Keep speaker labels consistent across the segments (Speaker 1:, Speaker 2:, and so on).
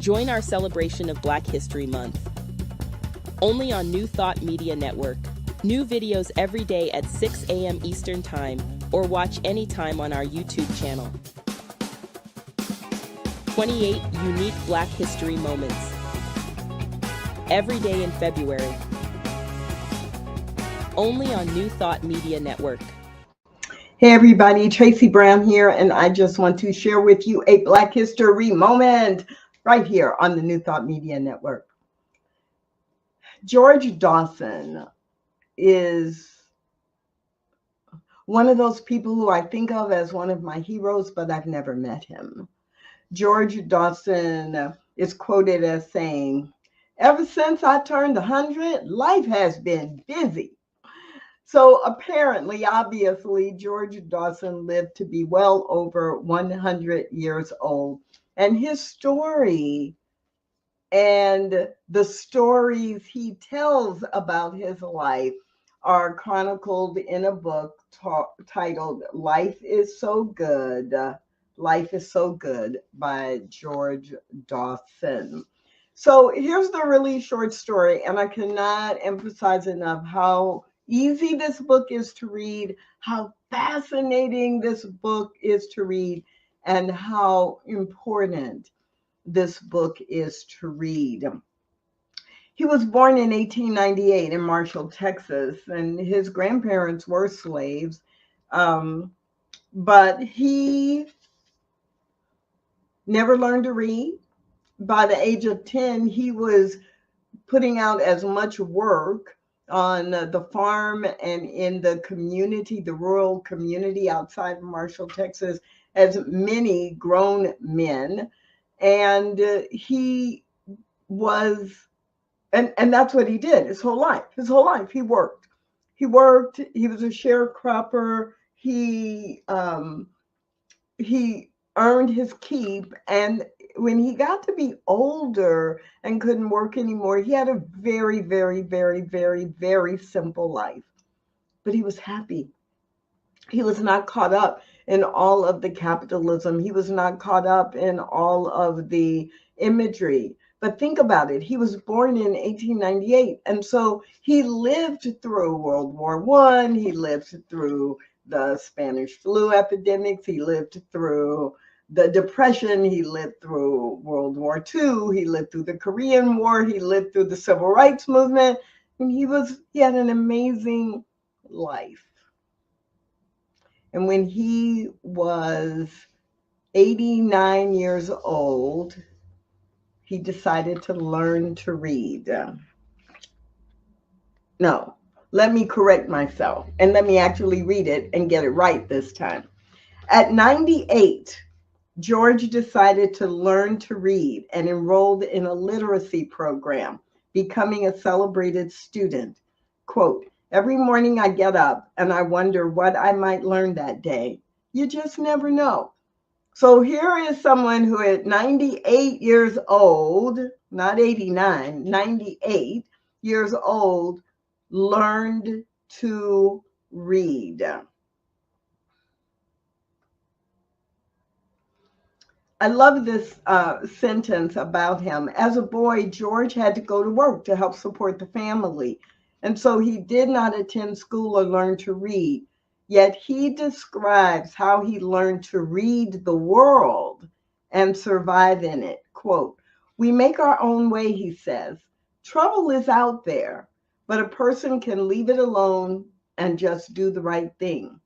Speaker 1: Join our celebration of Black History Month. Only on New Thought Media Network. New videos every day at 6 a.m. Eastern Time, or watch anytime on our YouTube channel. 28 unique Black History moments. Every day in February. Only on New Thought Media Network.
Speaker 2: Hey everybody, Tracy Brown here, and I just want to share with you a Black History moment right here on the New Thought Media Network. George Dawson is one of those people who I think of as one of my heroes, but I've never met him. George Dawson is quoted as saying, "Ever since I turned 100, life has been busy." So apparently, obviously, George Dawson lived to be well over 100 years old. And his story and the stories he tells about his life are chronicled in a book titled Life is So Good, Life is So Good by George Dawson. So here's the really short story, and I cannot emphasize enough how easy this book is to read, how fascinating this book is to read, and how important this book is to read. He was born in 1898 in Marshall, Texas, and his grandparents were slaves, but he never learned to read. By the age of 10, he was putting out as much work on the farm and in the community, the rural community outside of Marshall, Texas, as many grown men. And he was, and that's what he did his whole life. His whole life, he worked. He worked, he was a sharecropper. He earned his keep, and when he got to be older and couldn't work anymore, he had a very, very, very, very, very simple life. But he was happy. He was not caught up in all of the capitalism. He was not caught up in all of the imagery. But think about it. He was born in 1898. And so he lived through World War I. He lived through the Spanish flu epidemics. He lived through the Depression. He lived through World War II. He lived through the Korean War. He lived through the Civil Rights Movement. And he had an amazing life. And when he was 89 years old, he decided to learn to read. No, let me correct myself, and let me actually read it and get it right this time. At 98, George decided to learn to read and enrolled in a literacy program, becoming a celebrated student. Quote, "Every morning I get up and I wonder what I might learn that day. You just never know." So here is someone who at 98 years old, not 89, 98 years old, learned to read. I love this sentence about him. As a boy, George had to go to work to help support the family. And so he did not attend school or learn to read. Yet he describes how he learned to read the world and survive in it. Quote, "We make our own way," he says. "Trouble is out there, but a person can leave it alone and just do the right thing.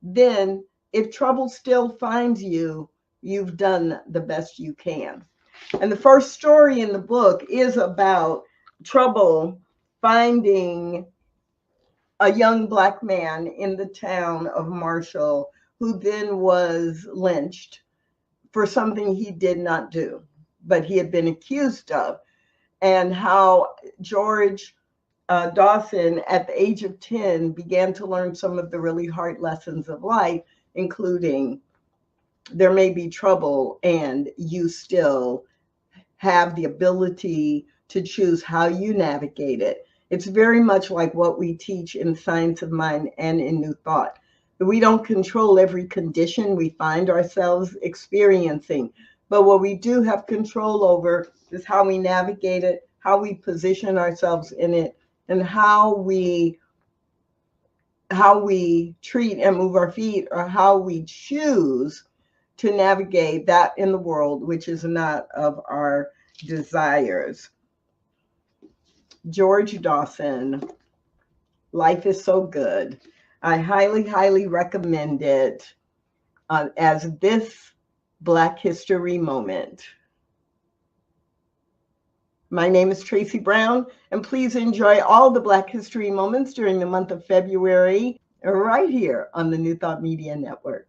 Speaker 2: Then, if trouble still finds you, you've done the best you can." And the first story in the book is about trouble finding a young Black man in the town of Marshall, who then was lynched for something he did not do, but he had been accused of, and how George Dawson, at the age of 10, began to learn some of the really hard lessons of life, including there may be trouble and you still have the ability to choose how you navigate it. It's very much like what we teach in Science of Mind and in New Thought. We don't control every condition we find ourselves experiencing, But what we do have control over is how we navigate it, how we position ourselves in it, and how we treat and move our feet, or how we choose to navigate that in the world which is not of our desires. George Dawson, Life is So Good. I highly, highly recommend it as this Black History moment. My name is Tracy Brown, and please enjoy all the Black History moments during the month of February right here on the New Thought Media Network.